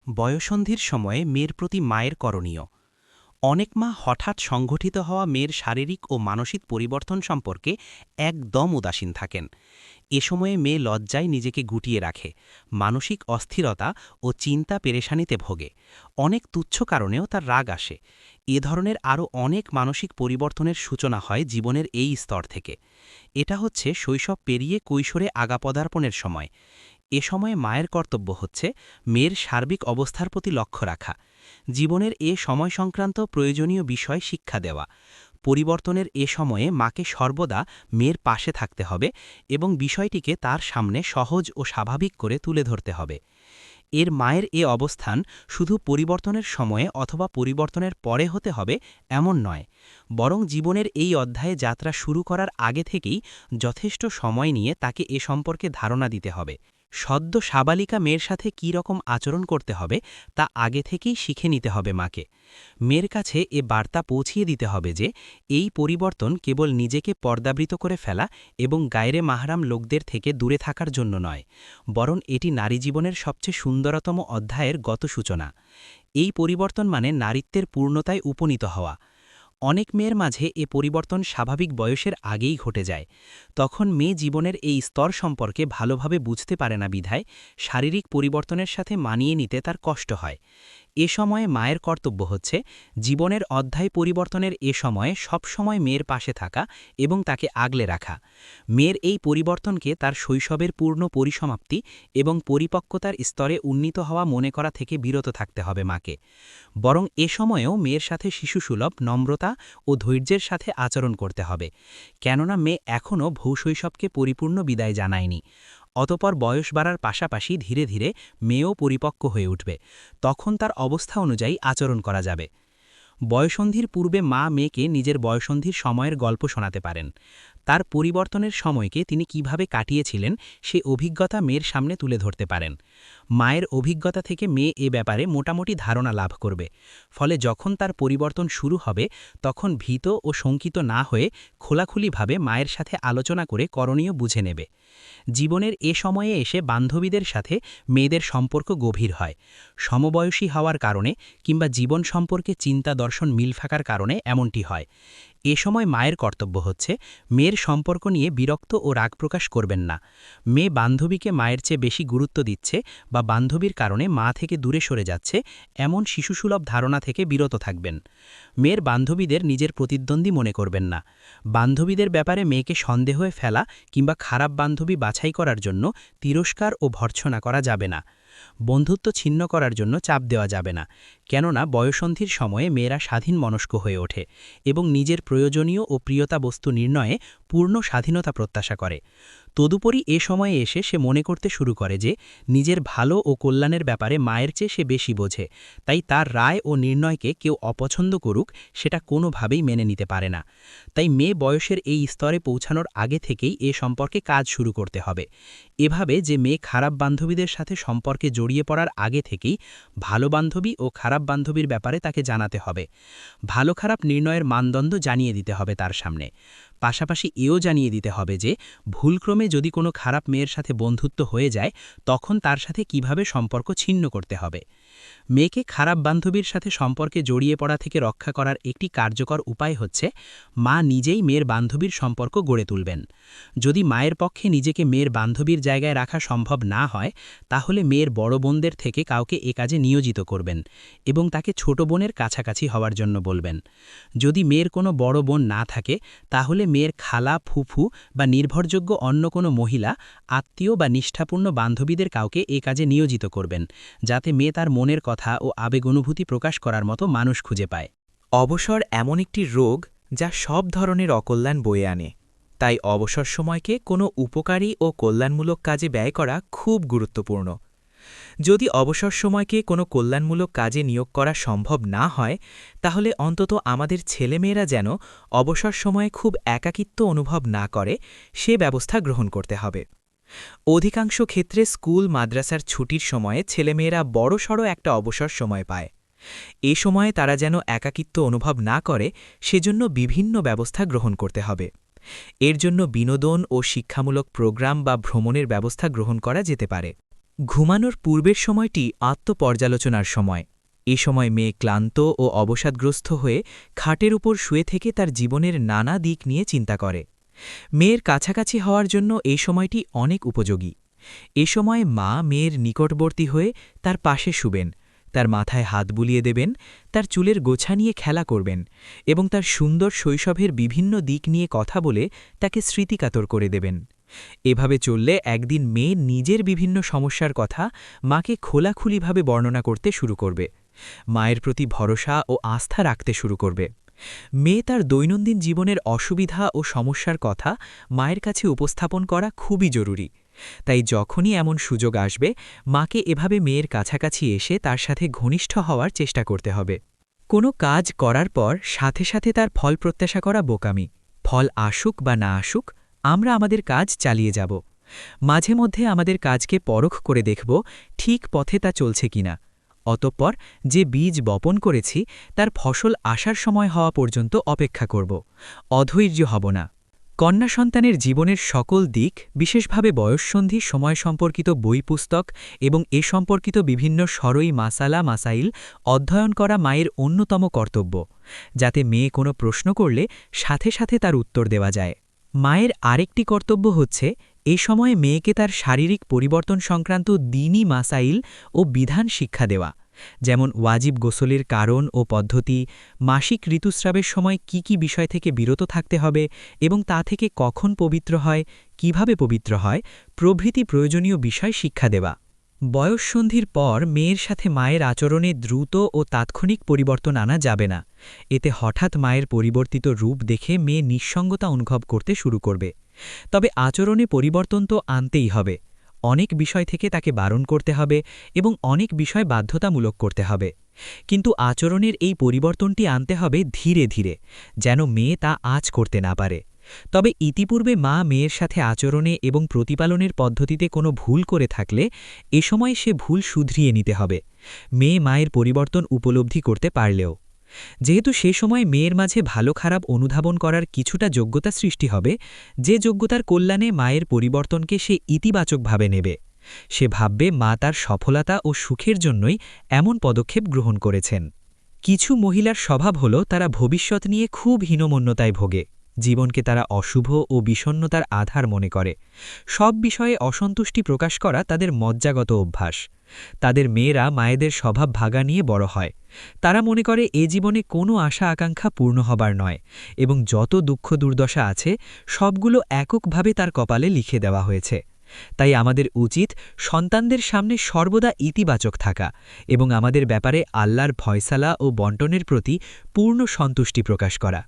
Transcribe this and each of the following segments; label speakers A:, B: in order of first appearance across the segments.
A: বয়ঃসন্ধির সময়ে মেয়ের প্রতি মায়ের করণীয়। অনেক মা হঠাৎ সংঘটিত হওয়া মেয়ের শারীরিক ও মানসিক পরিবর্তন সম্পর্কে একদম উদাসীন থাকেন। এ সময়ে মেয়ে লজ্জায় নিজেকে গুটিয়ে রাখে, মানসিক অস্থিরতা ও চিন্তা পেরেশানিতে ভোগে। অনেক তুচ্ছ কারণেও তার রাগ আসে। এ ধরনের আরও অনেক মানসিক পরিবর্তনের সূচনা হয় জীবনের এই স্তর থেকে। এটা হচ্ছে শৈশব পেরিয়ে কৈশোরে আগা পদার্পণের সময়। এ সময়ে মায়ের কর্তব্য হচ্ছে মেয়ের সার্বিক অবস্থার প্রতি লক্ষ্য রাখা, জীবনের এ সময় সংক্রান্ত প্রয়োজনীয় বিষয় শিক্ষা দেওয়া। পরিবর্তনের এ সময়ে মাকে সর্বদা মেয়ের পাশে থাকতে হবে এবং বিষয়টিকে তার সামনে সহজ ও স্বাভাবিক করে তুলে ধরতে হবে। এর মায়ের এ অবস্থান শুধু পরিবর্তনের সময়ে অথবা পরিবর্তনের পরে হতে হবে এমন নয়, বরং জীবনের এই অধ্যায়ে যাত্রা শুরু করার আগে থেকেই যথেষ্ট সময় নিয়ে তাকে এ সম্পর্কে ধারণা দিতে হবে। সদ্য সাবালিকা মেয়ের সাথে কী রকম আচরণ করতে হবে তা আগে থেকেই শিখে নিতে হবে মাকে। মেয়ের কাছে এ বার্তা পৌঁছিয়ে দিতে হবে যে এই পরিবর্তন কেবল নিজেকে পর্দাবৃত করে ফেলা এবং গায়রে মাহরাম লোকদের থেকে দূরে থাকার জন্য নয়, বরং এটি নারী জীবনের সবচেয়ে সুন্দরতম অধ্যায়ের গত সূচনা। এই পরিবর্তন মানে নারীত্বের পূর্ণতায় উপনীত হওয়া। অনেক মেয়ের মাঝে এ পরিবর্তন স্বাভাবিক বয়সের আগেই ঘটে যায়। তখন মেয়ে জীবনের এই স্তর সম্পর্কে ভালোভাবে বুঝতে পারে না বিধায় শারীরিক পরিবর্তনের সাথে মানিয়ে নিতে তার কষ্ট হয়। এ সময়ে মায়ের কর্তব্য হচ্ছে জীবনের অধ্যায় পরিবর্তনের এ সময়ে সবসময় মেয়ের পাশে থাকা এবং তাকে আগলে রাখা। মেয়ের এই পরিবর্তনকে তার শৈশবের পূর্ণ পরিসমাপ্তি এবং পরিপক্কতার স্তরে উন্নীত হওয়া মনে করা থেকে বিরত থাকতে হবে মাকে, বরং এ সময়েও মেয়ের সাথে শিশুসুলভ নম্রতা ও ধৈর্যের সাথে আচরণ করতে হবে, কেননা মেয়ে এখনও ভূশৈশবকে পরিপূর্ণ বিদায় জানায়নি। অতপর বয়স বাড়ার পাশাপাশি ধীরে ধীরে মেয়েও পরিপক্ক হয়ে উঠবে, তখন তার অবস্থা অনুযায়ী আচরণ করা যাবে। বয়ঃসন্ধির পূর্বে মা মেয়েকে নিজের বয়ঃসন্ধির সময়ের গল্প শোনাতে পারেন। তার পরিবর্তনের সময়কে তিনি কিভাবে কাটিয়েছিলেন সে অভিজ্ঞতা মেয়ের সামনে তুলে ধরতে পারেন। মায়ের অভিজ্ঞতা থেকে মেয়ে এ ব্যাপারে মোটামুটি ধারণা লাভ করবে। ফলে যখন তার পরিবর্তন শুরু হবে তখন ভীত ও শঙ্কিত না হয়ে খোলাখুলিভাবে মায়ের সাথে আলোচনা করে করণীয় বুঝে নেবে। জীবনের এ সময়ে এসে বান্ধবীদের সাথে মেয়েদের সম্পর্ক গভীর হয়। সমবয়সী হওয়ার কারণে কিংবা জীবন সম্পর্কে চিন্তা দর্শন মিল থাকার কারণে এমনটি হয়। এ সময় মায়ের কর্তব্য হচ্ছে মেয়ের সম্পর্ক নিয়ে বিরক্ত ও রাগ প্রকাশ করবেন না। মেয়ে বান্ধবীকে মায়ের চেয়ে বেশি গুরুত্ব দিচ্ছে বা বান্ধবীর কারণে মা থেকে দূরে সরে যাচ্ছে এমন শিশুসুলভ ধারণা থেকে বিরত থাকবেন। মেয়ের বান্ধবীদের নিজের প্রতিদ্বন্দ্বী মনে করবেন না। বান্ধবীদের ব্যাপারে মেয়েকে সন্দেহে ফেলা কিংবা খারাপ বান্ধবী বাছাই করার জন্য তিরস্কার ও ভর্ৎসনা করা যাবে না। বন্ধুত্ব ছিন্ন করার জন্য চাপ দেওয়া যাবে না, কেননা বয়ঃসন্ধির সময়ে মেয়েরা স্বাধীন মনস্ক হয়ে ওঠে এবং নিজের প্রয়োজনীয় ও প্রিয়তা বস্তু নির্ণয়ে পূর্ণ স্বাধীনতা প্রত্যাশা করে। তদুপরি এ সময়ে এসে সে মনে করতে শুরু করে যে নিজের ভালো ও কল্যাণের ব্যাপারে মায়ের চেয়ে সে বেশি বোঝে, তাই তার রায় ও নির্ণয়কে কেউ অপছন্দ করুক সেটা কোনোভাবেই মেনে নিতে পারে না। তাই মেয়ে বয়সের এই স্তরে পৌঁছানোর আগে থেকেই এ সম্পর্কে কাজ শুরু করতে হবে, এভাবে যে মেয়ে খারাপ বান্ধবীদের সাথে সম্পর্কে জড়িয়ে পড়ার আগে থেকেই ভালো বান্ধবী ও খারাপ বান্ধবীর ব্যাপারে তাকে জানাতে হবে। ভালো খারাপ নির্ণয়ের মানদণ্ড জানিয়ে দিতে হবে তার সামনে। পাশাপাশি এও জানিয়ে দিতে হবে যে ভুলক্রমে যদি কোনো খারাপ মেয়ের সাথে বন্ধুত্ব হয়ে যায় তখন তার সাথে কিভাবে সম্পর্ক ছিন্ন করতে হবে। মেয়েকে খারাপ বান্ধবীর সাথে সম্পর্কে জড়িয়ে পড়া থেকে রক্ষা করার একটি কার্যকর উপায় হচ্ছে মা নিজেই মেয়ের বান্ধবীর সম্পর্ক গড়ে তুলবেন। যদি মায়ের পক্ষে নিজেকে মেয়ের বান্ধবীর জায়গায় রাখা সম্ভব না হয় তাহলে মেয়ের বড় বোনদের থেকে কাউকে এ কাজে নিয়োজিত করবেন এবং তাকে ছোট বোনের কাছাকাছি হওয়ার জন্য বলবেন। যদি মেয়ের কোনো বড় বোন না থাকে তাহলে মেয়ের খালা, ফুফু বা নির্ভরযোগ্য অন্য কোনো মহিলা, আত্মীয় বা নিষ্ঠাপূর্ণ বান্ধবীদের কাউকে এ কাজে নিয়োজিত করবেন, যাতে মেয়ে তার মনের কথা ও আবেগ অনুভূতি প্রকাশ করার মতো মানুষ খুঁজে পায়।
B: অবসর এমন একটি রোগ যা সব ধরনের অকল্যাণ বয়ে আনে, তাই অবসর সময়কে কোনো উপকারী ও কল্যাণমূলক কাজে ব্যয় করা খুব গুরুত্বপূর্ণ। যদি অবসর সময়কে কোনো কল্যাণমূলক কাজে নিয়োগ করা সম্ভব না হয় তাহলে অন্তত আমাদের ছেলেমেয়েরা যেন অবসর সময়ে খুব একাকিত্ব অনুভব না করে সে ব্যবস্থা গ্রহণ করতে হবে। অধিকাংশ ক্ষেত্রে স্কুল মাদ্রাসার ছুটির সময়ে ছেলেমেয়েরা বড়সড় একটা অবসর সময় পায়। এ সময়ে তারা যেন একাকিত্ব অনুভব না করে সেজন্য বিভিন্ন ব্যবস্থা গ্রহণ করতে হবে। এর জন্য বিনোদন ও শিক্ষামূলক প্রোগ্রাম বা ভ্রমণের ব্যবস্থা গ্রহণ করা যেতে পারে। ঘুমানোর পূর্বের সময়টি আত্মপর্যালোচনার সময়। এ সময় মেয়ে ক্লান্ত ও অবসাদগ্রস্ত হয়ে খাটের উপর শুয়ে থেকে তার জীবনের নানা দিক নিয়ে চিন্তা করে। মেয়ের কাছাকাছি হওয়ার জন্য এই সময়টি অনেক উপযোগী। এ সময় মা মেয়ের নিকটবর্তী হয়ে তার পাশে শুবেন, তার মাথায় হাত বুলিয়ে দেবেন, তার চুলের গোছা নিয়ে খেলা করবেন এবং তার সুন্দর শৈশবের বিভিন্ন দিক নিয়ে কথা বলে তাকে স্মৃতিকাতর করে দেবেন। এভাবে চললে একদিন মেয়ে নিজের বিভিন্ন সমস্যার কথা মাকে খোলাখুলিভাবে বর্ণনা করতে শুরু করবে, মায়ের প্রতি ভরসা ও আস্থা রাখতে শুরু করবে। মেয়ে তার দৈনন্দিন জীবনের অসুবিধা ও সমস্যার কথা মায়ের কাছে উপস্থাপন করা খুবই জরুরি। তাই যখনই এমন সুযোগ আসবে, মাকে এভাবে মেয়ের কাছাকাছি এসে তার সাথে ঘনিষ্ঠ হওয়ার চেষ্টা করতে হবে। কোনো কাজ করার পর সাথে সাথে তার ফল প্রত্যাশা করা বোকামি। ফল আসুক বা না আসুক, আমরা আমাদের কাজ চালিয়ে যাব। মাঝে মধ্যে আমাদের কাজকে পরখ করে দেখব ঠিক পথে তা চলছে কিনা। অতঃপর যে বীজ বপন করেছি তার ফসল আসার সময় হওয়া পর্যন্ত অপেক্ষা করব, অধৈর্য হব না। কন্যা সন্তানের জীবনের সকল দিক, বিশেষভাবে বয়ঃসন্ধি সময় সম্পর্কিত বই পুস্তক এবং এ সম্পর্কিত বিভিন্ন সরই মাসাইল অধ্যয়ন করা মায়ের অন্যতম কর্তব্য, যাতে মেয়ে কোনো প্রশ্ন করলে সাথে সাথে তার উত্তর দেওয়া যায়। মায়ের আরেকটি কর্তব্য হচ্ছে এ সময়ে মেয়েকে তার শারীরিক পরিবর্তন সংক্রান্ত দ্বীনি মাসাইল ও বিধান শিক্ষা দেওয়া, যেমন ওয়াজিব গোসলের কারণ ও পদ্ধতি, মাসিক ঋতুস্রাবের সময় কি কি বিষয় থেকে বিরত থাকতে হবে এবং তা থেকে কখন পবিত্র হয়, কিভাবে পবিত্র হয় প্রভৃতি প্রয়োজনীয় বিষয় শিক্ষা দেওয়া। বয়ঃসন্ধির পর মেয়ের সাথে মায়ের আচরণে দ্রুত ও তাৎক্ষণিক পরিবর্তন আনা যাবে না। এতে হঠাৎ মায়ের পরিবর্তিত রূপ দেখে মেয়ে নিঃসঙ্গতা অনুভব করতে শুরু করবে। তবে আচরণে পরিবর্তন তো আনতেই হবে। অনেক বিষয় থেকে তাকে বারণ করতে হবে এবং অনেক বিষয় বাধ্যতামূলক করতে হবে। কিন্তু আচরণের এই পরিবর্তনটি আনতে হবে ধীরে ধীরে, যেন মেয়ে তা আঁচ করতে না পারে। তবে ইতিপূর্বে মা মেয়ের সাথে আচরণে এবং প্রতিপালনের পদ্ধতিতে কোনো ভুল করে থাকলে এ সময় সে ভুল শুধরিয়ে নিতে হবে, মেয়ে মায়ের পরিবর্তন উপলব্ধি করতে পারলেও। যেহেতু সে সময় মেয়ের মাঝে ভালো খারাপ অনুধাবন করার কিছুটা যোগ্যতা সৃষ্টি হবে, যে যোগ্যতার কল্যাণে মায়ের পরিবর্তনকে সে ইতিবাচকভাবে নেবে। সে ভাববে মা তার সফলতা ও সুখের জন্যই এমন পদক্ষেপ গ্রহণ করেছেন। কিছু মহিলার স্বভাব হল তারা ভবিষ্যৎ নিয়ে খুব হীনমন্যতায় ভোগে। জীবনকে তারা অশুভ ও বিষণ্ণতার আধার মনে করে। সব বিষয়ে অসন্তুষ্টি প্রকাশ করা তাদের মজ্জাগত অভ্যাস। তাদের মেয়েরা মায়েদের স্বভাব ভাগা নিয়ে বড় হয়। তারা মনে করে এ জীবনে কোনো আশা আকাঙ্ক্ষা পূর্ণ হবার নয় এবং যত দুঃখ দুর্দশা আছে সবগুলো এককভাবে তার কপালে লিখে দেওয়া হয়েছে। তাই আমাদের উচিত সন্তানদের সামনে সর্বদা ইতিবাচক থাকা এবং আমাদের ব্যাপারে আল্লাহর ফয়সালা ও বন্টনের প্রতি পূর্ণ সন্তুষ্টি প্রকাশ করা।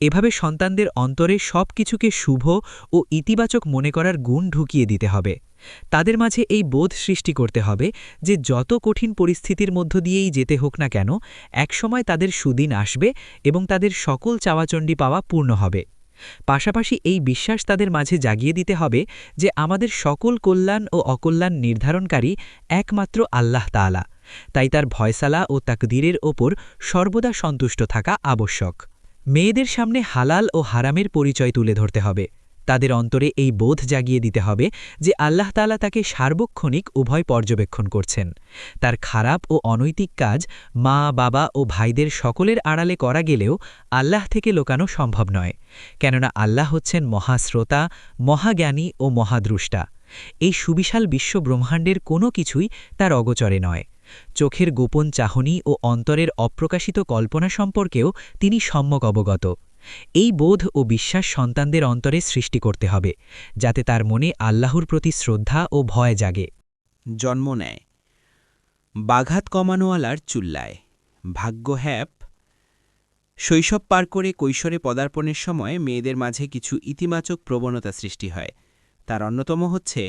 B: এভাবে সন্তানদের অন্তরে সব কিছুকে শুভ ও ইতিবাচক মনে করার গুণ ঢুকিয়ে দিতে হবে। তাদের মাঝে এই বোধ সৃষ্টি করতে হবে যে যত কঠিন পরিস্থিতির মধ্য দিয়েই যেতে হোক না কেন, একসময় তাদের সুদিন আসবে এবং তাদের সকল চাওয়াচণ্ডী পাওয়া পূর্ণ হবে। পাশাপাশি এই বিশ্বাস তাদের মাঝে জাগিয়ে দিতে হবে যে আমাদের সকল কল্যাণ ও অকল্যাণ নির্ধারণকারী একমাত্র আল্লাহ তাআলা। তাই তার ভয়সালা ও তাকদীরের ওপর সর্বদা সন্তুষ্ট থাকা আবশ্যক। মেয়েদের সামনে হালাল ও হারামের পরিচয় তুলে ধরতে হবে। তাদের অন্তরে এই বোধ জাগিয়ে দিতে হবে যে আল্লাহ তাআলা তাকে সার্বক্ষণিক উভয় পর্যবেক্ষণ করছেন। তার খারাপ ও অনৈতিক কাজ মা বাবা ও ভাইদের সকলের আড়ালে করা গেলেও আল্লাহ থেকে লোকানো সম্ভব নয়, কেননা আল্লাহ হচ্ছেন মহাশ্রোতা, মহাজ্ঞানী ও মহাদ্রষ্টা। এই সুবিশাল বিশ্বব্রহ্মাণ্ডের কোনো কিছুই তার অগোচরে নয়। চোখের গোপন চাহনি ও অন্তরের অপ্রকাশিত কল্পনা সম্পর্কেও তিনি সম্যক অবগত। এই বোধ ও বিশ্বাস সন্তানদের অন্তরে সৃষ্টি করতে হবে, যাতে তার মনে আল্লাহর প্রতি শ্রদ্ধা ও ভয় জাগে।
A: জন্ম নেয় বাঘাত কমানোয়ালার চুল্লায়। ভাগ্য হ্যাপ। শৈশব পার করে কৈশোরে পদার্পণের সময় মেয়েদের মাঝে কিছু ইতিবাচক প্রবণতা সৃষ্টি হয়। তার অন্যতম হচ্ছে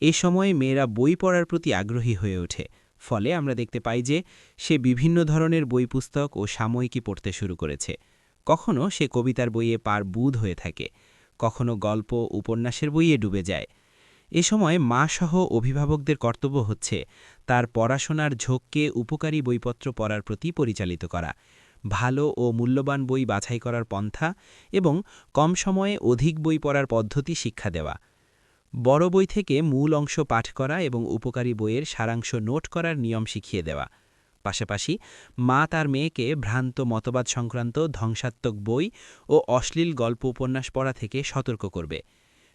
A: এ সময়ে মেয়েরা বই পড়ার প্রতি আগ্রহী হয়ে ওঠে। ফলে আমরা দেখতে পাই যে সে বিভিন্ন ধরনের বই পুস্তক ও সাময়িকী পড়তে শুরু করেছে। কখনো সে কবিতার বইয়ে পারবুদ হয়ে থাকে, কখনো গল্প উপন্যাসের বইয়ে ডুবে যায়। এ সময় মা সহ অভিভাবকদের কর্তব্য হচ্ছে তার পড়াশোনার ঝোঁককে উপকারী বইপত্র পড়ার প্রতি পরিচালিত করা, ভালো ও মূল্যবান বই বাছাই করার পন্থা এবং কম সময়ে অধিক বই পড়ার পদ্ধতি শিক্ষা দেওয়া। বড় বই থেকে মূল অংশ পাঠ করা এবং উপকারী বইয়ের সারাংশ নোট করার নিয়ম শিখিয়ে দেওয়া। পাশাপাশি মা তার মেয়েকে ভ্রান্ত মতবাদ সংক্রান্ত ধ্বংসাত্মক বই ও অশ্লীল গল্প উপন্যাস পড়া থেকে সতর্ক করবে।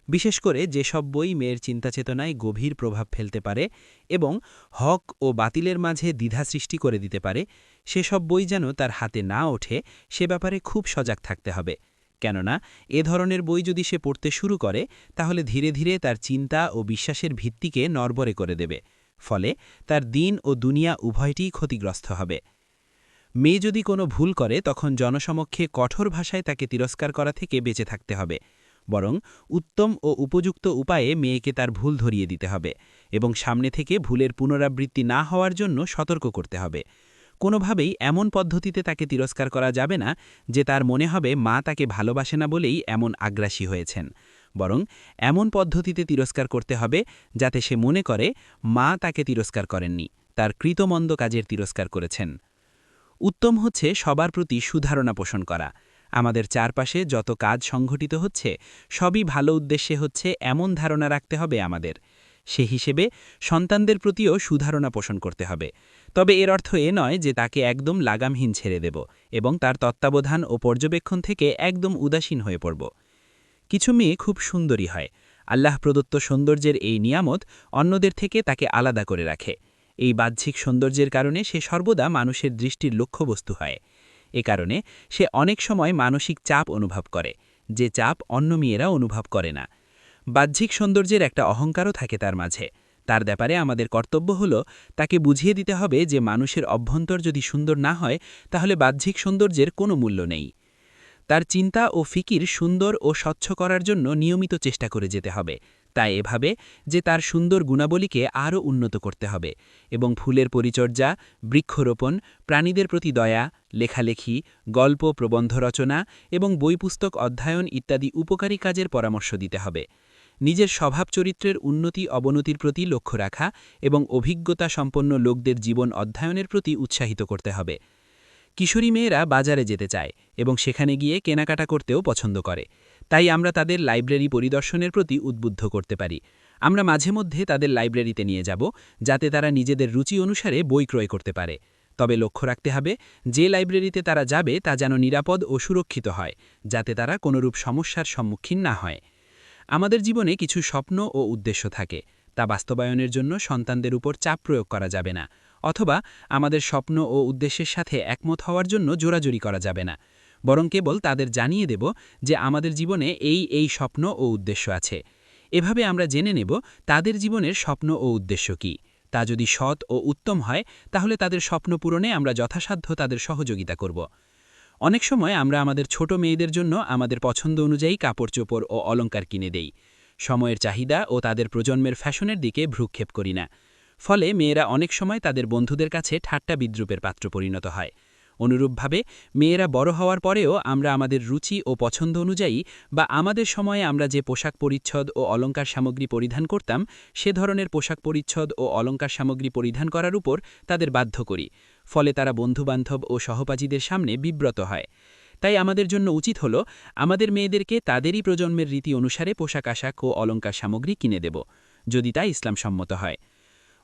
A: বিশেষ করে যেসব বই মেয়ের চিন্তাচেতনায় গভীর প্রভাব ফেলতে পারে এবং হক ও বাতিলের মাঝে দ্বিধা সৃষ্টি করে দিতে পারে, সেসব বই যেন তার হাতে না ওঠে সে ব্যাপারে খুব সজাগ থাকতে হবে। কেননা এ ধরনের বই যদি সে পড়তে শুরু করে তাহলে ধীরে ধীরে তার চিন্তা ও বিশ্বাসের ভিত্তিকে নড়বড়ে করে দেবে, ফলে তার দিন ও দুনিয়া উভয়টিই ক্ষতিগ্রস্ত হবে। মেয়ে যদি কোনো ভুল করে তখন জনসমক্ষে কঠোর ভাষায় তাকে তিরস্কার করা থেকে বেঁচে থাকতে হবে, বরং উত্তম ও উপযুক্ত উপায়ে মেয়েকে তার ভুল ধরিয়ে দিতে হবে এবং সামনে থেকে ভুলের পুনরাবৃত্তি না হওয়ার জন্য সতর্ক করতে হবে। কোনোভাবেই এমন পদ্ধতিতে তাকে তিরস্কার করা যাবে না যে তার মনে হবে মা তাকে ভালোবাসে না বলেই এমন আগ্রাসী হয়েছেন, বরং এমন পদ্ধতিতে তিরস্কার করতে হবে যাতে সে মনে করে মা তাকে তিরস্কার করেননি, তার কৃতমন্দ কাজের তিরস্কার করেছেন। উত্তম হচ্ছে সবার প্রতি সুধারণা পোষণ করা। আমাদের চারপাশে যত কাজ সংঘটিত হচ্ছে সবই ভালো উদ্দেশ্যে হচ্ছে এমন ধারণা রাখতে হবে আমাদের। সে হিসেবে সন্তানদের প্রতিও সুধারণা পোষণ করতে হবে। তবে এর অর্থ এ নয় যে তাকে একদম লাগামহীন ছেড়ে দেব এবং তার তত্ত্বাবধান ও পর্যবেক্ষণ থেকে একদম উদাসীন হয়ে পড়ব। কিছু মেয়ে খুব সুন্দরী হয়। আল্লাহ প্রদত্ত সৌন্দর্যের এই নিয়ামত অন্যদের থেকে তাকে আলাদা করে রাখে। এই বাহ্যিক সৌন্দর্যের কারণে সে সর্বদা মানুষের দৃষ্টির লক্ষ্যবস্তু হয়। এ কারণে সে অনেক সময় মানসিক চাপ অনুভব করে, যে চাপ অন্য মেয়েরা অনুভব করে না। বাহ্যিক সৌন্দর্যের একটা অহংকারও থাকে তার মাঝে। তার ব্যাপারে আমাদের কর্তব্য হল তাকে বুঝিয়ে দিতে হবে যে মানুষের অভ্যন্তর যদি সুন্দর না হয় তাহলে বাহ্যিক সৌন্দর্যের কোনো মূল্য নেই। তার চিন্তা ও ফিকির সুন্দর ও স্বচ্ছ করার জন্য নিয়মিত চেষ্টা করে যেতে হবে, তাই এভাবে যে তার সুন্দর গুণাবলীকে আরও উন্নত করতে হবে এবং ফুলের পরিচর্যা, বৃক্ষরোপণ, প্রাণীদের প্রতি দয়া, লেখালেখি, গল্প প্রবন্ধ রচনা এবং বই পুস্তক অধ্যয়ন ইত্যাদি উপকারী কাজের পরামর্শ দিতে হবে। নিজের স্বভাব চরিত্রের উন্নতি অবনতির প্রতি লক্ষ্য রাখা এবং অভিজ্ঞতা সম্পন্ন লোকদের জীবন অধ্যয়নের প্রতি উৎসাহিত করতে হবে। কিশোরী মেয়েরা বাজারে যেতে চায় এবং সেখানে গিয়ে কেনাকাটা করতেও পছন্দ করে, তাই আমরা তাদের লাইব্রেরি পরিদর্শনের প্রতি উদ্বুদ্ধ করতে পারি। আমরা মাঝে মধ্যে তাদের লাইব্রেরিতে নিয়ে যাব যাতে তারা নিজেদের রুচি অনুসারে বই ক্রয় করতে পারে। তবে লক্ষ্য রাখতে হবে যে লাইব্রেরিতে তারা যাবে তা যেন নিরাপদ ও সুরক্ষিত হয়, যাতে তারা কোনোরূপ সমস্যার সম্মুখীন না হয়। আমাদের জীবনে কিছু স্বপ্ন ও উদ্দেশ্য থাকে, তা বাস্তবায়নের জন্য সন্তানদের উপর চাপ প্রয়োগ করা যাবে না, অথবা আমাদের স্বপ্ন ও উদ্দেশ্যের সাথে একমত হওয়ার জন্য জোরাজুরি করা যাবে না, বরং কেবল তাদের জানিয়ে দেব যে আমাদের জীবনে এই স্বপ্ন ও উদ্দেশ্য আছে। এভাবে আমরা জেনে নেব তাদের জীবনের স্বপ্ন ও উদ্দেশ্য কী। তা যদি সৎ ও উত্তম হয় তাহলে তাদের স্বপ্ন পূরণে আমরা যথাসাধ্য তাদের সহযোগিতা করব। অনেক সময় আমরা আমাদের ছোট মেয়েদের জন্য আমাদের পছন্দ অনুযায়ী কাপড়চোপড় ও অলংকার কিনে দেই। সময়ের চাহিদা ও তাদের প্রজন্মের ফ্যাশনের দিকে ভ্রুক্ষেপ করি না। ফলে মেয়েরা অনেক সময় তাদের বন্ধুদের কাছে ঠাট্টা বিদ্রূপের পাত্র পরিণত হয়। অনুরূপভাবে মেয়েরা বড় হওয়ার পরেও আমরা আমাদের রুচি ও পছন্দ অনুযায়ী বা আমাদের সময়ে আমরা যে পোশাক পরিচ্ছদ ও অলংকার সামগ্রী পরিধান করতাম সে ধরনের পোশাক পরিচ্ছদ ও অলংকার সামগ্রী পরিধান করার উপর তাদের বাধ্য করি। ফলে তারা বন্ধুবান্ধব ও সহপাঠীদের সামনে বিব্রত হয়। তাই আমাদের জন্য উচিত হল আমাদের মেয়েদেরকে তাদেরই প্রজন্মের রীতি অনুসারে পোশাক আশাক ও অলংকার সামগ্রী কিনে দেব, যদি তা ইসলাম সম্মত হয়।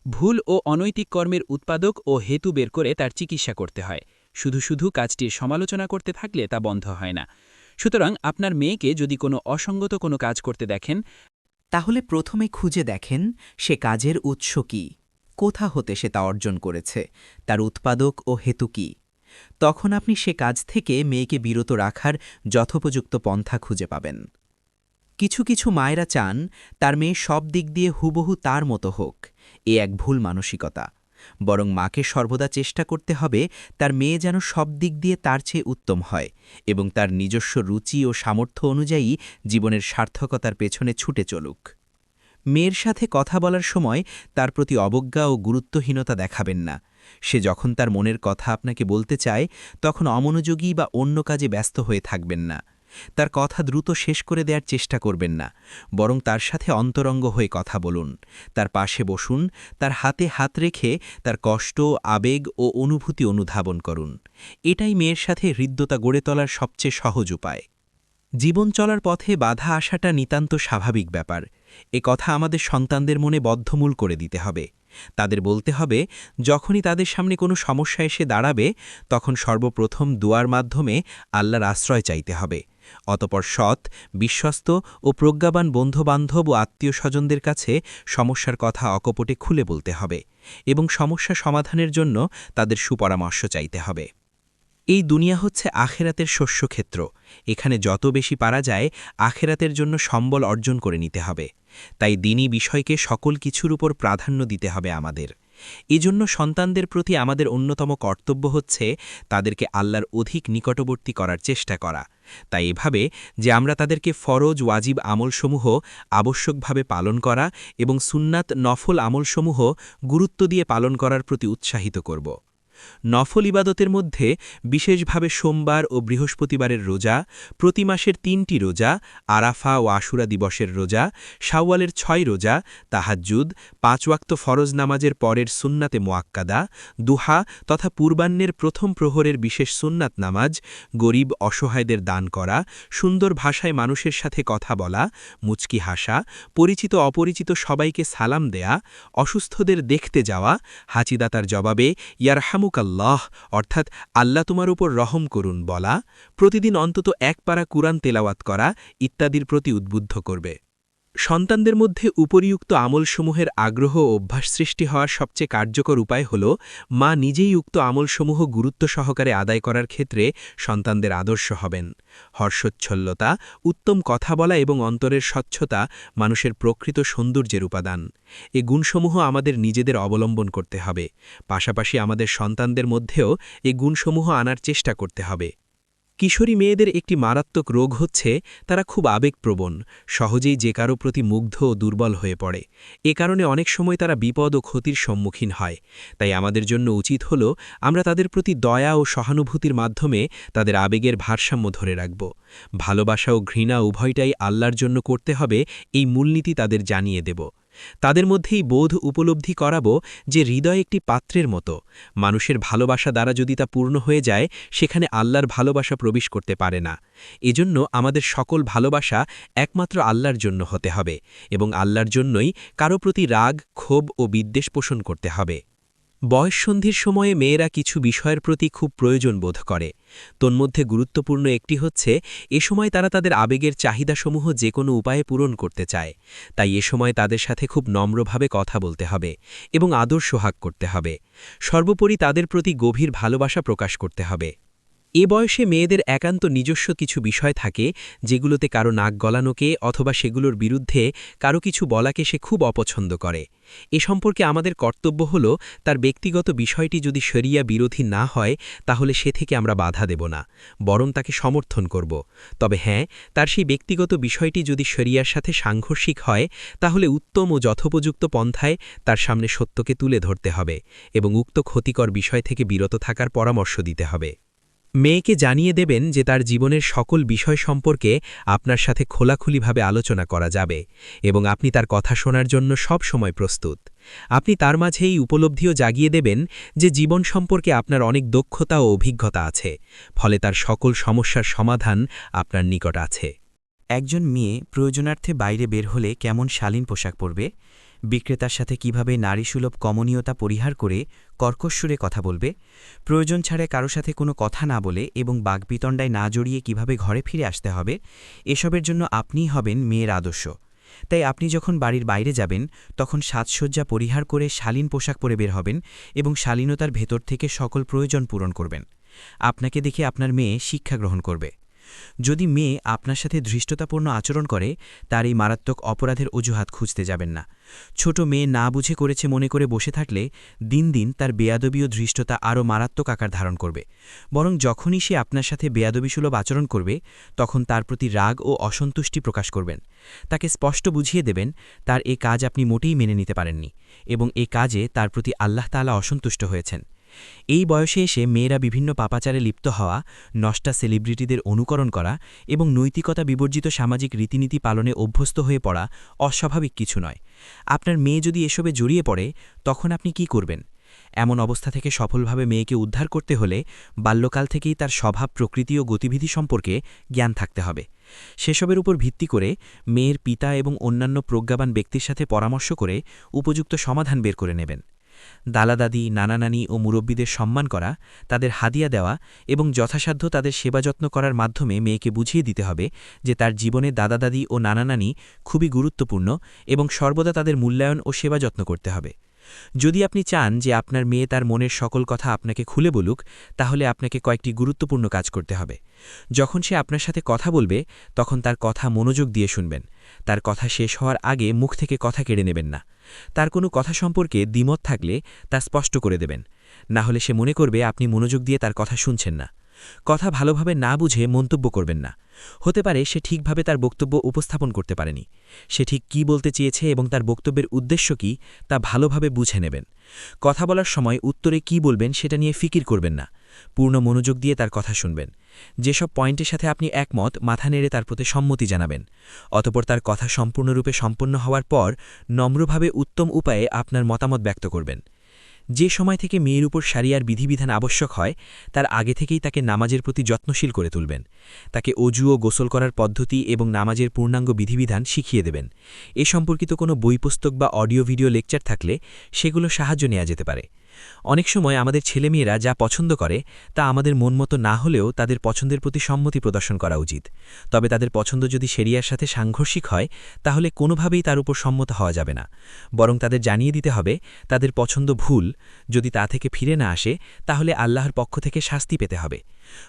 A: ভুল ও অনৈতিক কর্মের উৎপাদক ও হেতু বের করে তার চিকিৎসা করতে হয়। শুধু শুধু কাজটির সমালোচনা করতে থাকলে তা বন্ধ হয় না। সুতরাং আপনার মেয়েকে যদি কোনো অসঙ্গত কোনো কাজ করতে দেখেন,
B: তাহলে প্রথমে খুঁজে দেখেন সে কাজের উৎস কী, কোথা হতে সে তা অর্জন করেছে, তার উৎপাদক ও হেতু কী। তখন আপনি সে কাজ থেকে মেয়েকে বিরত রাখার যথোপযুক্ত পন্থা খুঁজে পাবেন। কিছু কিছু মায়েরা চান তার মেয়ে সব দিক দিয়ে হুবহু তার মতো হোক, এ এক ভুল মানসিকতা। বরং মাকে সর্বদা চেষ্টা করতে হবে তার মেয়ে যেন সব দিক দিয়ে তার চেয়ে উত্তম হয় এবং তার নিজস্ব রুচি ও সামর্থ্য অনুযায়ী জীবনের সার্থকতার পেছনে ছুটে চলুক। মেয়ের সাথে কথা বলার সময় তার প্রতি অবজ্ঞা ও গুরুত্বহীনতা দেখাবেন না। সে যখন তার মনের কথা আপনাকে বলতে চায় তখন অমনোযোগী বা অন্য কাজে ব্যস্ত হয়ে থাকবেন না। তার কথা দ্রুত শেষ করে দেওয়ার চেষ্টা করবেন না, বরং তার সাথে অন্তরঙ্গ হয়ে কথা বলুন। তার পাশে বসুন, তার হাতে হাত রেখে তার কষ্ট, আবেগ ও অনুভূতি অনুধাবন করুন। এটাই মেয়ের সাথে হৃদ্যতা গড়ে তোলার সবচেয়ে সহজ উপায়। জীবন চলার পথে বাধা আসাটা নিতান্ত স্বাভাবিক ব্যাপার, এ কথা আমাদের সন্তানদের মনে বদ্ধমূল করে দিতে হবে। তাদের বলতে হবে, যখনই তাদের সামনে কোনো সমস্যা এসে দাঁড়াবে তখন সর্বপ্রথম দুয়ার মাধ্যমে আল্লাহর আশ্রয় চাইতে হবে। অতপর সৎ, বিশ্বস্ত ও প্রজ্ঞাবান বন্ধুবান্ধব ও আত্মীয় স্বজনদের কাছে সমস্যার কথা অকপটে খুলে বলতে হবে এবং সমস্যা সমাধানের জন্য তাদের সুপরামর্শ চাইতে হবে। এই দুনিয়া হচ্ছে আখেরাতের শস্যক্ষেত্র। এখানে যত বেশি পারা যায় আখেরাতের জন্য সম্বল অর্জন করে নিতে হবে। তাই দ্বীনি বিষয়কে সকল কিছুর উপর প্রাধান্য দিতে হবে আমাদের। এজন্য সন্তানদের প্রতি আমাদের অন্যতম কর্তব্য হচ্ছে তাদেরকে আল্লাহর অধিক নিকটবর্তী করার চেষ্টা করা। তাই এভাবে যে আমরা তাদেরকে ফরজ ওয়াজিব আমলসমূহ আবশ্যকভাবে পালন করা এবং সুন্নাত নফল আমলসমূহ গুরুত্ব দিয়ে পালন করার প্রতি উৎসাহিত করব। নফল ইবাদতের মধ্যে বিশেষভাবে সোমবার ও বৃহস্পতিবারের রোজা, প্রতি মাসের ৩টি রোজা, আরাফা ও আশুরা দিবসের রোজা, শাওয়ালের ৬ রোজা, তাহাজ্জুদ, ৫ ওয়াক্ত ফরজ নামাজের পরের সুন্নাতে মুআক্কাদা, দুহা তথা পূর্বাহ্নের প্রথম প্রহরের বিশেষ সুন্নাত নামাজ, গরিব অসহায়দের দান করা, সুন্দর ভাষায় মানুষের সাথে কথা বলা, মুচকি হাসা, পরিচিত অপরিচিত সবাইকে সালাম দেয়া, অসুস্থদের দেখতে যাওয়া, হাঁচিদাতার জবাবে ইয়ারহামুকাল্লাহ অর্থাৎ আল্লাহ তোমার উপর রহম করুন বলা, প্রতিদিন অন্তত এক পারা কুরআন তেলাওয়াত করা ইত্যাদির প্রতি উদ্বুদ্ধ করবে। সন্তানদের মধ্যে উপরিউক্ত আমলসমূহের আগ্রহ ও অভ্যাস সৃষ্টি হওয়ার সবচেয়ে কার্যকর উপায় হল মা নিজেই উক্ত আমলসমূহ গুরুত্ব সহকারে আদায় করার ক্ষেত্রে সন্তানদের আদর্শ হবেন। হর্ষোচ্ছ্বলতা, উত্তম কথা বলা এবং অন্তরের স্বচ্ছতা মানুষের প্রকৃত সৌন্দর্যের উপাদান। এ গুণসমূহ আমাদের নিজেদের অবলম্বন করতে হবে, পাশাপাশি আমাদের সন্তানদের মধ্যেও এ গুণসমূহ আনার চেষ্টা করতে হবে। কিশোরী মেয়েদের একটি মারাত্মক রোগ হচ্ছে তারা খুব আবেগপ্রবণ, সহজেই যে কারো প্রতি মুগ্ধ ও দুর্বল হয়ে পড়ে। এ কারণে অনেক সময় তারা বিপদ ও ক্ষতির সম্মুখীন হয়। তাই আমাদের জন্য উচিত হল আমরা তাদের প্রতি দয়া ও সহানুভূতির মাধ্যমে তাদের আবেগের ভারসাম্য ধরে রাখব। ভালোবাসা ও ঘৃণা উভয়টাই আল্লাহর জন্য করতে হবে, এই মূলনীতি তাদের জানিয়ে দেব। তাদের মধ্যেই বোধ উপলব্ধি করাব যে হৃদয় একটি পাত্রের মতো, মানুষের ভালোবাসা দ্বারা যদি তা পূর্ণ হয়ে যায় সেখানে আল্লাহর ভালোবাসা প্রবেশ করতে পারে না। এজন্য আমাদের সকল ভালোবাসা একমাত্র আল্লাহর জন্য হতে হবে এবং আল্লাহর জন্যই কারো প্রতি রাগ, ক্ষোভ ও বিদ্বেষ পোষণ করতে হবে। বয়ঃসন্ধির সময়ে মেয়েরা কিছু বিষয়ের প্রতি খুব প্রয়োজন বোধ করে। তন্মধ্যে গুরুত্বপূর্ণ একটি হচ্ছে এ সময় তারা তাদের আবেগের চাহিদাসমূহ যে কোনো উপায়ে পূরণ করতে চায়। তাই এ সময় তাদের সাথে খুব নম্রভাবে কথা বলতে হবে এবং আদর সোহাগ করতে হবে। সর্বোপরি তাদের প্রতি গভীর ভালোবাসা প্রকাশ করতে হবে। এ বয়সে মেয়েদের একান্ত নিজস্ব কিছু বিষয় থাকে যেগুলোতে কারো নাক গলানোকে অথবা সেগুলোর বিরুদ্ধে কারো কিছু বলাকে সে খুব অপছন্দ করে। এ সম্পর্কে আমাদের কর্তব্য হল তার ব্যক্তিগত বিষয়টি যদি শরিয়া বিরোধী না হয় তাহলে সে থেকে আমরা বাধা দেব না, বরং তাকে সমর্থন করব। তবে হ্যাঁ, তার সেই ব্যক্তিগত বিষয়টি যদি শরিয়ার সাথে সাংঘর্ষিক হয় তাহলে উত্তম ও যথোপযুক্ত পন্থায় তার সামনে সত্যকে তুলে ধরতে হবে এবং উক্ত ক্ষতিকর বিষয় থেকে বিরত থাকার পরামর্শ দিতে হবে। মেয়েকে জানিয়ে দেবেন যে তার জীবনের সকল বিষয় সম্পর্কে আপনার সাথে খোলাখুলিভাবে আলোচনা করা যাবে এবং আপনি তার কথা শোনার জন্য সব সময় প্রস্তুত। আপনি তার মাঝে এই উপলব্ধিও জাগিয়ে দেবেন যে জীবন সম্পর্কে আপনার অনেক দক্ষতা ও অভিজ্ঞতা আছে, ফলে তার সকল সমস্যার সমাধান আপনার নিকট আছে।
C: একজন মেয়ে প্রয়োজনার্থে বাইরে বের হলে কেমন শালীন পোশাক পরবে, বিক্রেতার সাথে কিভাবে নারীসুলভ কমনীয়তা পরিহার করে কর্কশ সুরে কথা বলবে, প্রয়োজন ছাড়া কারো সাথে কোনো কথা না বলে এবং বাগবিতণ্ডায় না জড়িয়ে কিভাবে ঘরে ফিরে আসতে হবে, এসবের জন্য আপনিই হবেন মেয়ের আদর্শ। তাই আপনি যখন বাড়ির বাইরে যাবেন তখন সাজসজ্জা পরিহার করে শালীন পোশাক পরে বের হবেন এবং শালীনতার ভেতর থেকে সকল প্রয়োজন পূরণ করবেন। আপনাকে দেখে আপনার মেয়ে শিক্ষা গ্রহণ করবে। যদি মেয়ে আপনার সাথে ধৃষ্টতাপূর্ণ আচরণ করে তার এই মারাত্মক অপরাধের অজুহাত খুঁজতে যাবেন না। ছোট মেয়ে না বুঝে করেছে মনে করে বসে থাকলে দিন দিন তার বেয়াদবি ও ধৃষ্টতা আরও মারাত্মক আকার ধারণ করবে। বরং যখনই সে আপনার সাথে বেয়াদবিসুলভ আচরণ করবে তখন তার প্রতি রাগ ও অসন্তুষ্টি প্রকাশ করবেন। তাকে স্পষ্ট বুঝিয়ে দেবেন তার এ কাজ আপনি মোটেই মেনে নিতে পারেননি এবং এ কাজে তার প্রতি আল্লাহ তাআলা অসন্তুষ্ট হয়েছেন। এই বয়সে এসে মেয়েরা বিভিন্ন পাপাচারে লিপ্ত হওয়া, নষ্টা সেলিব্রিটিদের অনুকরণ করা এবং নৈতিকতা বিবর্জিত সামাজিক রীতিনীতি পালনে অভ্যস্ত হয়ে পড়া অস্বাভাবিক কিছু নয়। আপনার মেয়ে যদি এসবে জড়িয়ে পড়ে তখন আপনি কি করবেন? এমন অবস্থা থেকে সফলভাবে মেয়েকে উদ্ধার করতে হলে বাল্যকাল থেকেই তার স্বভাব, প্রকৃতি ও গতিবিধি সম্পর্কে জ্ঞান থাকতে হবে। সেসবের উপর ভিত্তি করে মেয়ের পিতা এবং অন্যান্য প্রজ্ঞাবান ব্যক্তির সাথে পরামর্শ করে উপযুক্ত সমাধান বের করে নেবেন। দাদা-দাদি, নানা-নানি ও মুরব্বীদের সম্মান করা, তাদের হাদিয়া দেওয়া এবং যথাসাধ্য তাদের সেবাযত্ন করার মাধ্যমে মেয়েকে বুঝিয়ে দিতে হবে যে তার জীবনে দাদা-দাদি ও নানা-নানি খুবই গুরুত্বপূর্ণ এবং সর্বদা তাদের মূল্যায়ন ও সেবাযত্ন করতে হবে। যদি আপনি চান যে আপনার মেয়ে তার মনের সকল কথা আপনাকে খুলে বলুক, তাহলে আপনাকে কয়েকটি গুরুত্বপূর্ণ কাজ করতে হবে। যখন সে আপনার সাথে কথা বলবে, তখন তার কথা মনোযোগ দিয়ে শুনবেন। তার কথা শেষ হওয়ার আগে মুখ থেকে কথা কেড়ে নেবেন না। তার কোনো কথা সম্পর্কে দ্বিমত থাকলে তা স্পষ্ট করে দেবেন, না হলে সে মনে করবে আপনি মনোযোগ দিয়ে তার কথা শুনছেন না। কথা ভালোভাবে না বুঝে মন্তব্য করবেন না। হতে পারে সে ঠিকভাবে তার বক্তব্য উপস্থাপন করতে পারেনি। সে ঠিক কী বলতে চেয়েছে এবং তার বক্তব্যের উদ্দেশ্য কী তা ভালোভাবে বুঝে নেবেন। কথা বলার সময় উত্তরে কী বলবেন সেটা নিয়ে ফিকির করবেন না। পূর্ণ মনোযোগ দিয়ে তার কথা শুনবেন। যেসব পয়েন্টের সাথে আপনি একমত, মাথা নেড়ে তার প্রতি সম্মতি জানাবেন। অতঃপর তার কথা সম্পূর্ণরূপে সম্পন্ন হওয়ার পর নম্রভাবে উত্তম উপায়ে আপনার মতামত ব্যক্ত করবেন। যে সময় থেকে মেয়ের উপর শারিয়ার বিধিবিধান আবশ্যক হয়, তার আগে থেকেই তাকে নামাজের প্রতি যত্নশীল করে তুলবেন। তাকে অজু ও গোসল করার পদ্ধতি এবং নামাজের পূর্ণাঙ্গ বিধিবিধান শিখিয়ে দেবেন। এ সম্পর্কিত কোনো বই পুস্তক বা অডিও ভিডিও লেকচার থাকলে সেগুলো সাহায্য নেওয়া যেতে পারে। অনেক সময় আমাদের ছেলেমেয়েরা যা পছন্দ করে তা আমাদের মনমতো না হলেও তাদের পছন্দের প্রতি সম্মতি প্রদর্শন করা উচিত। তবে তাদের পছন্দ যদি শরিয়ার সাথে সাংঘর্ষিক হয়, তাহলে কোনোভাবেই তার উপর সম্মত হওয়া যাবে না। বরং তাদের জানিয়ে দিতে হবে তাদের পছন্দ ভুল। যদি তা থেকে ফিরে না আসে, তাহলে আল্লাহর পক্ষ থেকে শাস্তি পেতে হবে।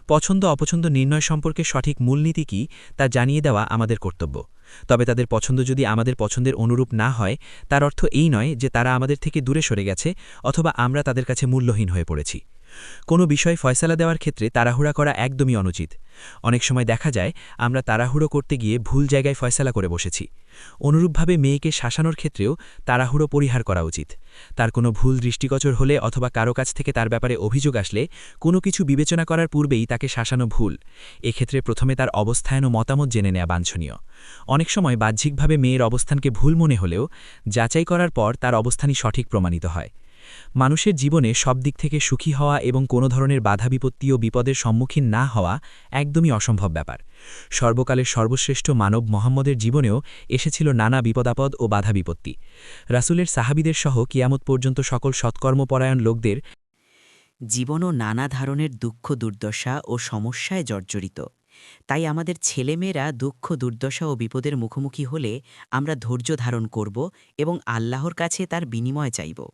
C: পছন্দ অপছন্দ নির্ণয় সম্পর্কে সঠিক মূলনীতি কী তা জানিয়ে দেওয়া আমাদের কর্তব্য। তবে তাদের পছন্দ যদি আমাদের পছন্দের অনুরূপ না হয়, তার অর্থ এই নয় যে তারা আমাদের থেকে দূরে সরে গেছে অথবা আমরা তাদের কাছে মূল্যহীন হয়ে পড়েছি। কোনো বিষয় ফয়সালা দেওয়ার ক্ষেত্রে তাড়াহুড়া করা একদমই অনুচিত। অনেক সময় দেখা যায় আমরা তাড়াহুড়ো করতে গিয়ে ভুল জায়গায় ফয়সালা করে বসেছি। অনুরূপভাবে মেয়েকে শাসানোর ক্ষেত্রেও তাড়াহুড়ো পরিহার করা উচিত। তার কোনো ভুল দৃষ্টিগোচর হলে অথবা কারো কাছ থেকে তার ব্যাপারে অভিযোগ আসলে কোনো কিছু বিবেচনা করার পূর্বেই তাকে শাসানো ভুল। এক্ষেত্রে প্রথমে তার অবস্থান ও মতামত জেনে নেওয়া বাঞ্ছনীয়। অনেক সময় বাহ্যিকভাবে মেয়ের অবস্থানকে ভুল মনে হলেও যাচাই করার পর তার অবস্থানই সঠিক প্রমাণিত হয়। মানুষের জীবনে সব দিক থেকে সুখী হওয়া এবং কোনো ধরনের বাধা বিপত্তি ও বিপদের সম্মুখীন না হওয়া একদমই অসম্ভব ব্যাপার। সর্বকালের সর্বশ্রেষ্ঠ মানব মুহাম্মদের জীবনেও এসেছিল নানা বিপদাপদ ও বাধা বিপত্তি। রাসূলের সাহাবীদের সহ কিয়ামত পর্যন্ত সকল সৎকর্মপরায়ণ লোকদের
D: জীবনও নানা ধরনের দুঃখ দুর্দশা ও সমস্যায় জর্জরিত। তাই আমাদের ছেলেমেয়েরা দুঃখ দুর্দশা ও বিপদের মুখোমুখি হলে আমরা ধৈর্য ধারণ করব এবং আল্লাহর কাছে তার বিনিময় চাইব।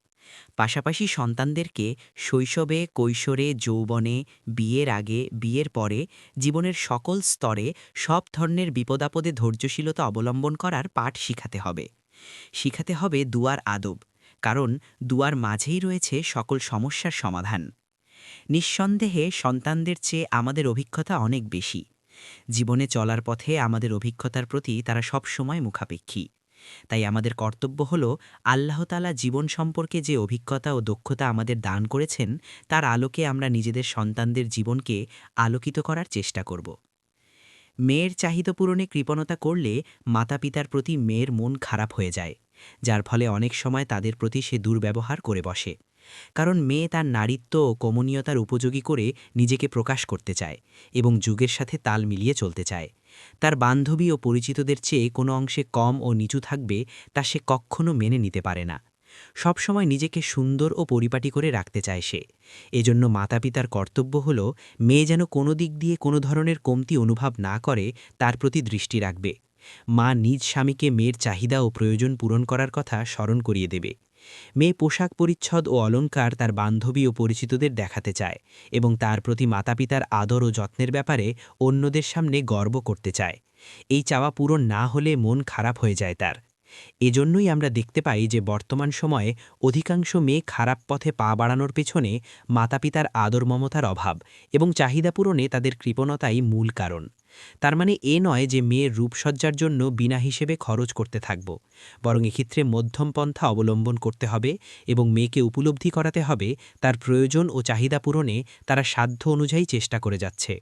D: পাশাপাশি সন্তানদেরকে শৈশবে, কৈশোরে, যৌবনে, বিয়ের আগে, বিয়ের পরে, জীবনের সকল স্তরে সব ধরনের বিপদাপদে ধৈর্যশীলতা অবলম্বন করার পাঠ শিখাতে হবে। শিখাতে হবে দুয়ার আদব, কারণ দুয়ার মাঝেই রয়েছে সকল সমস্যার সমাধান। নিঃসন্দেহে সন্তানদের চেয়ে আমাদের অভিজ্ঞতা অনেক বেশি। জীবনে চলার পথে আমাদের অভিজ্ঞতার প্রতি তারা সব সময় মুখাপেক্ষী। তাই আমাদের কর্তব্য হল আল্লাহ তাআলা জীবন সম্পর্কে যে অভিজ্ঞতা ও দক্ষতা আমাদের দান করেছেন, তার আলোকে আমরা নিজেদের সন্তানদের জীবনকে আলোকিত করার চেষ্টা করব। মেয়ের চাহিদা পূরণে কৃপণতা করলে মাতা-পিতার প্রতি মেয়ের মন খারাপ হয়ে যায়, যার ফলে অনেক সময় তাদের প্রতি সে দুর্ব্যবহার করে বসে। কারণ মেয়ে তার নারীত্ব ও কমনীয়তার উপযোগী করে নিজেকে প্রকাশ করতে চায় এবং যুগের সাথে তাল মিলিয়ে চলতে চায়। তার বান্ধবী ও পরিচিতদের চেয়ে কোনো অংশে কম ও নিচু থাকবে তা সে কখনো মেনে নিতে পারে না। সবসময় নিজেকে সুন্দর ও পরিপাটি করে রাখতে চায় সে। এজন্য মাতা-পিতার কর্তব্য হল মেয়ে যেন কোনো দিক দিয়ে কোনো ধরনের কমতি অনুভব না করে তার প্রতি দৃষ্টি রাখবে। মা নিজ স্বামীকে মেয়ের চাহিদা ও প্রয়োজন পূরণ করার কথা স্মরণ করিয়ে দেবে। মেয়ে পোশাক পরিচ্ছদ ও অলংকার তার বান্ধবী ও পরিচিতদের দেখাতে চায় এবং তার প্রতি মাতা-পিতার আদর ও যত্নের ব্যাপারে অন্যদের সামনে গর্ব করতে চায়। এই চাওয়া পূরণ না হলে মন খারাপ হয়ে যায় তার। এজন্যই আমরা দেখতে পাই যে বর্তমান সময়ে অধিকাংশ মেয়ে খারাপ পথে পা বাড়ানোর পেছনে মাতা-পিতার আদর মমতার অভাব এবং চাহিদা পূরণে তাদের কৃপণতাই মূল কারণ। তার মানে এ নয় যে মেয়ের রূপসজ্জার জন্য বিনা হিসেবে খরচ করতে থাকব, বরং এক্ষেত্রে মধ্যম পন্থা অবলম্বন করতে হবে এবং মেয়েকে উপলব্ধি করাতে হবে তার প্রয়োজন ও চাহিদা পূরণে তারা সাধ্য অনুযায়ী চেষ্টা করে যাচ্ছে।